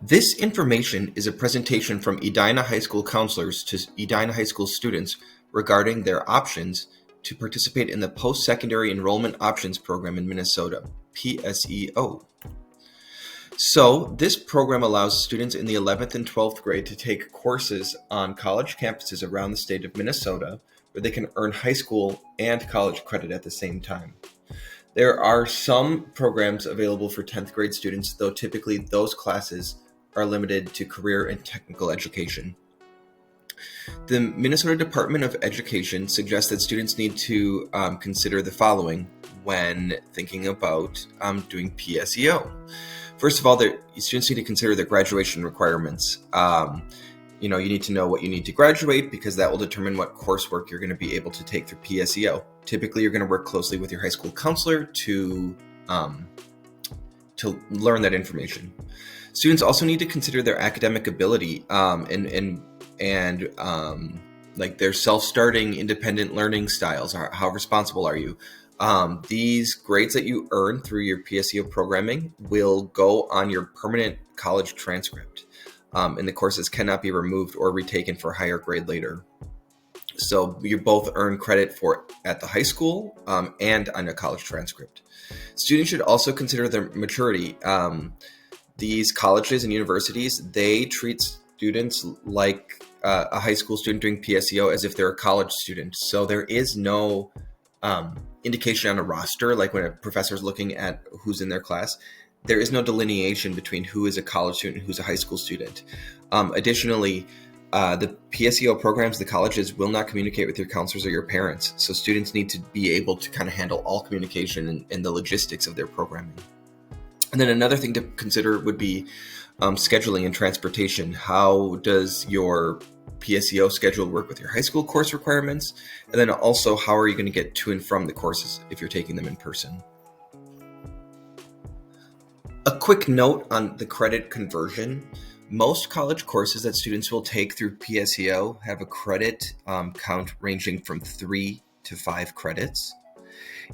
This information is a presentation from Edina High School counselors to Edina High School students regarding their options to participate in the Post-Secondary Enrollment Options Program in Minnesota, PSEO. So, this program allows students in the 11th and 12th grade to take courses on college campuses around the state of Minnesota where they can earn high school and college credit at the same time. There are some programs available for 10th grade students, though typically those classes are limited to career and technical education. The Minnesota Department of Education suggests that students need to consider the following when thinking about doing PSEO. First of all, students need to consider their graduation requirements. You need to know what you need to graduate because that will determine what coursework you're going to be able to take through PSEO. Typically, you're going to work closely with your high school counselor to learn that information. Students also need to consider their academic ability and like their self-starting independent learning styles. How responsible are you? These grades that you earn through your PSEO programming will go on your permanent college transcript. And the courses cannot be removed or retaken for a higher grade later. So you both earn credit for at the high school and on a college transcript. Students should also consider their maturity. These colleges and universities, they treat students like a high school student doing PSEO as if they're a college student. So there is no indication on a roster, like when a professor is looking at who's in their class. There is no delineation between who is a college student and who's a high school student. Additionally, the PSEO programs, the colleges will not communicate with your counselors or your parents. So students need to be able to kind of handle all communication and the logistics of their programming. And then another thing to consider would be scheduling and transportation. How does your PSEO schedule work with your high school course requirements? And then also, how are you going to get to and from the courses if you're taking them in person? A quick note on the credit conversion. Most college courses that students will take through PSEO have a credit count ranging from 3 to 5 credits.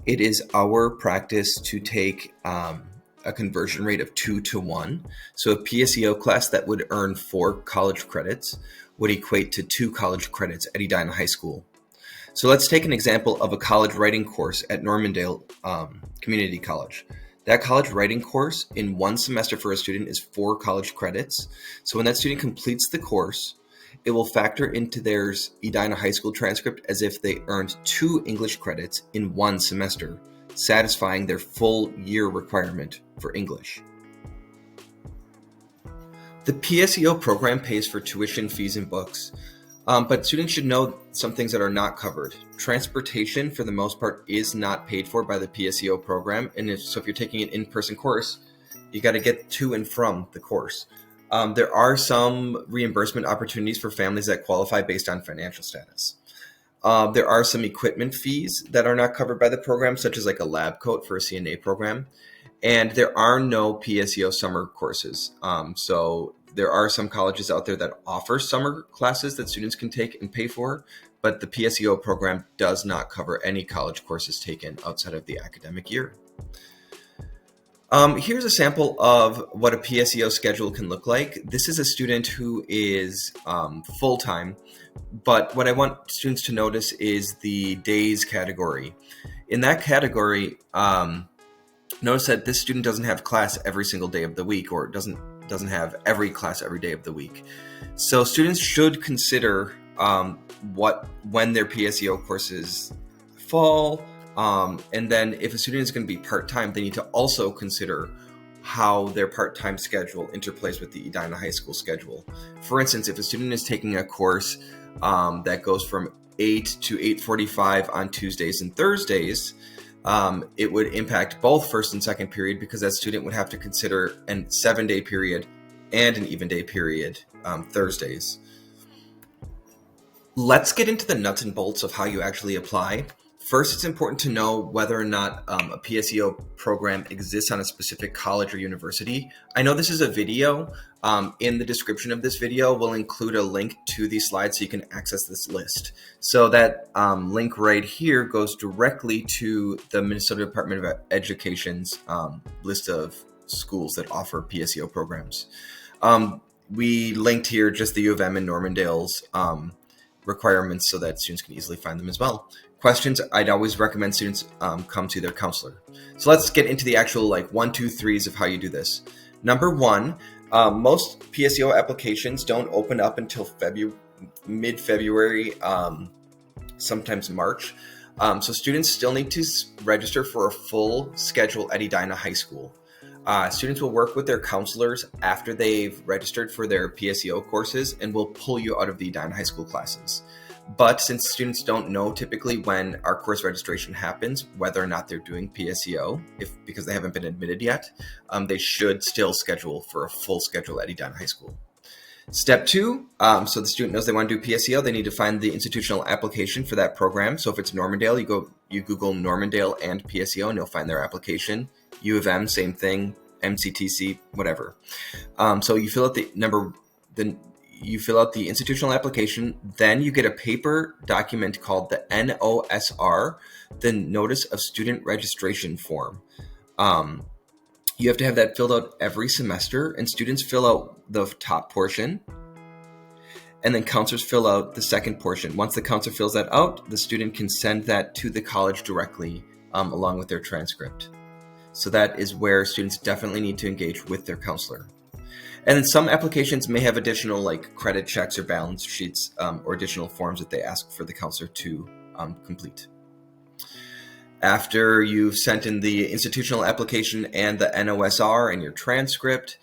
It is our practice to take a conversion rate of 2 to 1. So a PSEO class that would earn 4 college credits would equate to 2 college credits at Edina High School. So let's take an example of a college writing course at Normandale Community College. That college writing course in one semester for a student is 4 college credits. So when that student completes the course, it will factor into their Edina High School transcript as if they earned 2 English credits in one semester, satisfying their full year requirement for English. The PSEO program pays for tuition, fees, and books. But students should know some things that are not covered. Transportation, for the most part, is not paid for by the PSEO program. And if you're taking an in-person course, you got to get to and from the course. There are some reimbursement opportunities for families that qualify based on financial status. There are some equipment fees that are not covered by the program, such as like a lab coat for a CNA program. And there are no PSEO summer courses. So there are some colleges out there that offer summer classes that students can take and pay for, but the PSEO program does not cover any college courses taken outside of the academic year. Here's a sample of what a PSEO schedule can look like. This is a student who is full-time, but what I want students to notice is the days category. In that category, notice that this student doesn't have class every single day of the week, or doesn't have every class every day of the week. So students should consider when their PSEO courses fall. And then if a student is going to be part-time, they need to also consider how their part-time schedule interplays with the Edina High School schedule. For instance, if a student is taking a course that goes from 8 to 8:45 on Tuesdays and Thursdays, it would impact both first and second period because that student would have to consider a 7-day period and an even day period Thursdays. Let's get into the nuts and bolts of how you actually apply. First, it's important to know whether or not a PSEO program exists on a specific college or university. I know this is a video. In the description of this video, we'll include a link to these slides so you can access this list. So that link right here goes directly to the Minnesota Department of Education's list of schools that offer PSEO programs. We linked here just the U of M and Normandale's requirements so that students can easily find them as well. Questions, I'd always recommend students come to their counselor. So let's get into the actual 1, 2, 3s of how you do this. Number one, most PSEO applications don't open up until mid-February, sometimes March. So students still need to register for a full schedule at Edina High School. Students will work with their counselors after they've registered for their PSEO courses and will pull you out of the Edina High School classes. But since students don't know typically when our course registration happens, whether or not they're doing PSEO, because they haven't been admitted yet, they should still schedule for a full schedule at Edina High School. Step two, so the student knows they want to do PSEO, they need to find the institutional application for that program. So if it's Normandale, you Google Normandale and PSEO and you'll find their application. U of M, same thing, MCTC, whatever. So you fill out you fill out the institutional application, then you get a paper document called the NOSR, the Notice of Student Registration Form. You have to have that filled out every semester, and students fill out the top portion, and then counselors fill out the second portion. Once the counselor fills that out, the student can send that to the college directly along with their transcript. So that is where students definitely need to engage with their counselor. And then some applications may have additional credit checks or balance sheets or additional forms that they ask for the counselor to complete. After you've sent in the institutional application and the NOSR and your transcript,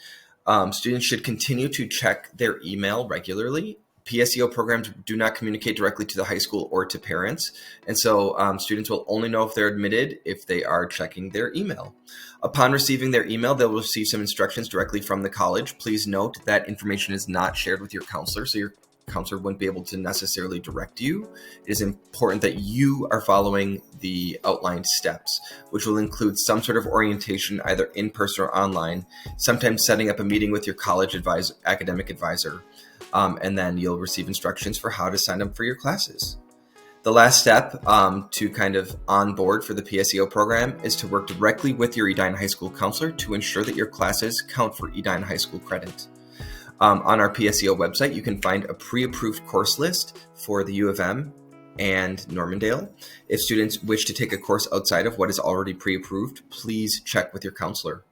students should continue to check their email regularly. PSEO programs do not communicate directly to the high school or to parents, and so students will only know if they're admitted if they are checking their email. Upon receiving their email, they'll receive some instructions directly from the college. Please note that information is not shared with your counselor, so your counselor wouldn't be able to necessarily direct you. It is important that you are following the outlined steps, which will include some sort of orientation, either in person or online, sometimes setting up a meeting with your college academic advisor, and then you'll receive instructions for how to sign up for your classes. The last step to kind of onboard for the PSEO program is to work directly with your Edina High School counselor to ensure that your classes count for Edina High School credit. On our PSEO website, you can find a pre-approved course list for the U of M and Normandale. If students wish to take a course outside of what is already pre-approved, please check with your counselor.